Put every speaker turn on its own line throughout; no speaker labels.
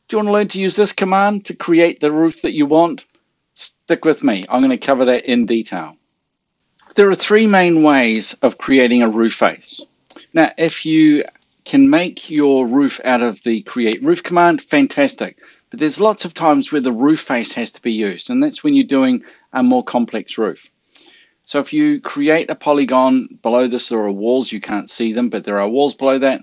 Do you want to learn to use this command to create the roof that you want? Stick with me. I'm going to cover that in detail. There are three main ways of creating a roof face. Now, if you can make your roof out of the create roof command, fantastic. But there's lots of times where the roof face has to be used, and that's when you're doing a more complex roof. So if you create a polygon, below this there are walls, you can't see them, but there are walls below that,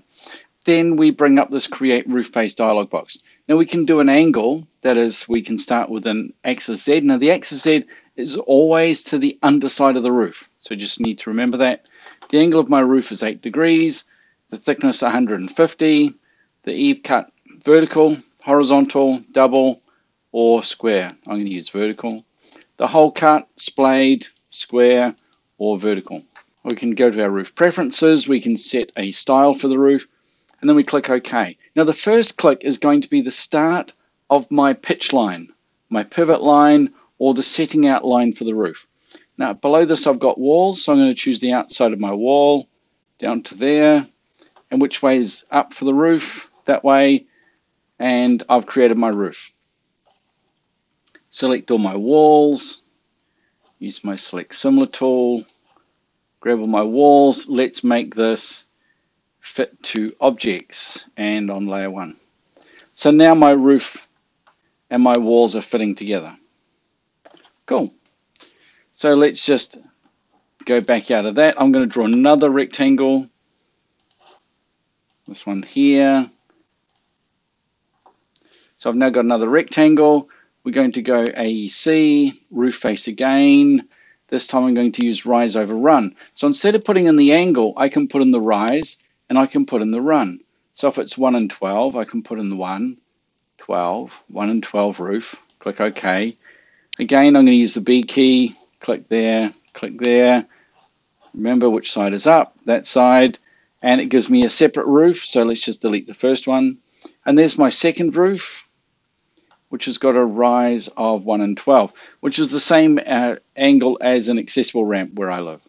then we bring up this create roof face dialog box. Now we can do an angle, that is, we can start with an axis Z. Now the axis Z is always to the underside of the roof, so you just need to remember that. The angle of my roof is 8 degrees, the thickness 150, the eave cut vertical, horizontal, double, or square. I'm going to use vertical. The hole cut, splayed, square, or vertical. We can go to our roof preferences, we can set a style for the roof, and then we click OK. Now the first click is going to be the start of my pitch line, my pivot line, or the setting out line for the roof. Now below this I've got walls, so I'm going to choose the outside of my wall, down to there, and which way is up for the roof, that way, and I've created my roof. Select all my walls, use my select similar tool, grab all my walls, let's make this fit to objects and on layer 1. So now my roof and my walls are fitting together. Cool. So let's just go back out of that. I'm going to draw another rectangle. This one here. So I've now got another rectangle. We're going to go AEC, roof face again. This time I'm going to use rise over run. So instead of putting in the angle, I can put in the rise and I can put in the run. So if it's 1 and 12, I can put in the 1, 12, 1 and 12 roof. Click OK. Again, I'm going to use the B key. Click there, click there. Remember which side is up, that side. And it gives me a separate roof. So let's just delete the first one. And there's my second roof, which has got a rise of 1 and 12, which is the same angle as an accessible ramp where I live.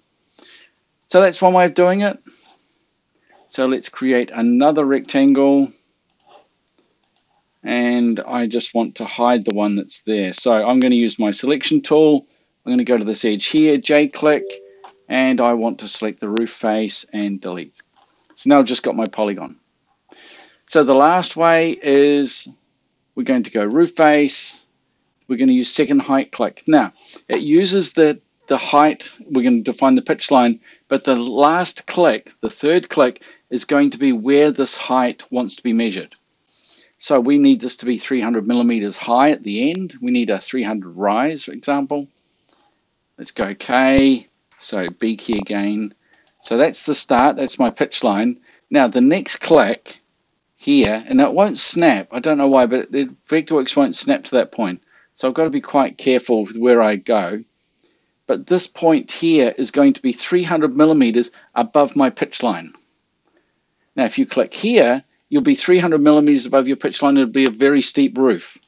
So that's one way of doing it. So let's create another rectangle, and I just want to hide the one that's there. So I'm going to use my selection tool. I'm going to go to this edge here, J-click, and I want to select the roof face and delete. So now I've just got my polygon. So the last way is we're going to go roof face. We're going to use second height click. Now, it uses the height. We're going to define the pitch line, but the last click, the third click, is going to be where this height wants to be measured. So we need this to be 300 millimeters high at the end. We need a 300 rise, for example. Let's go OK. So B key again. So that's the start. That's my pitch line. Now the next click here, and it won't snap. I don't know why, but Vectorworks won't snap to that point. So I've got to be quite careful with where I go. But this point here is going to be 300 millimeters above my pitch line. Now if you click here, you'll be 300 millimeters above your pitch line. It'll be a very steep roof.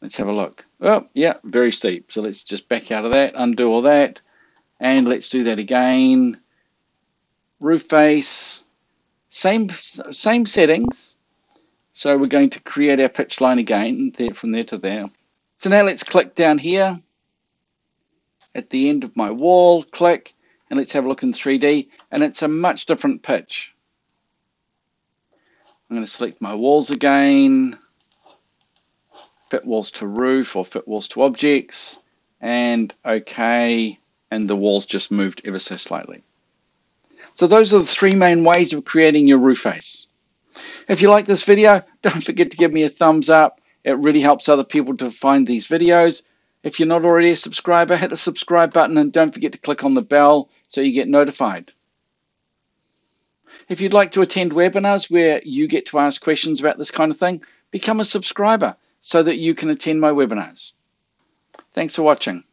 Let's have a look. Oh, yeah, very steep. So let's just back out of that, undo all that, and let's do that again. Roof face, same settings. So we're going to create our pitch line again, from there to there. So now let's click down here at the end of my wall, click, and let's have a look in 3D, and it's a much different pitch. I'm going to select my walls again, fit walls to roof or fit walls to objects, and OK, and the walls just moved ever so slightly. So those are the three main ways of creating your roof face. If you like this video, don't forget to give me a thumbs up. It really helps other people to find these videos. If you're not already a subscriber, hit the subscribe button and don't forget to click on the bell so you get notified. If you'd like to attend webinars where you get to ask questions about this kind of thing, become a subscriber so that you can attend my webinars. Thanks for watching.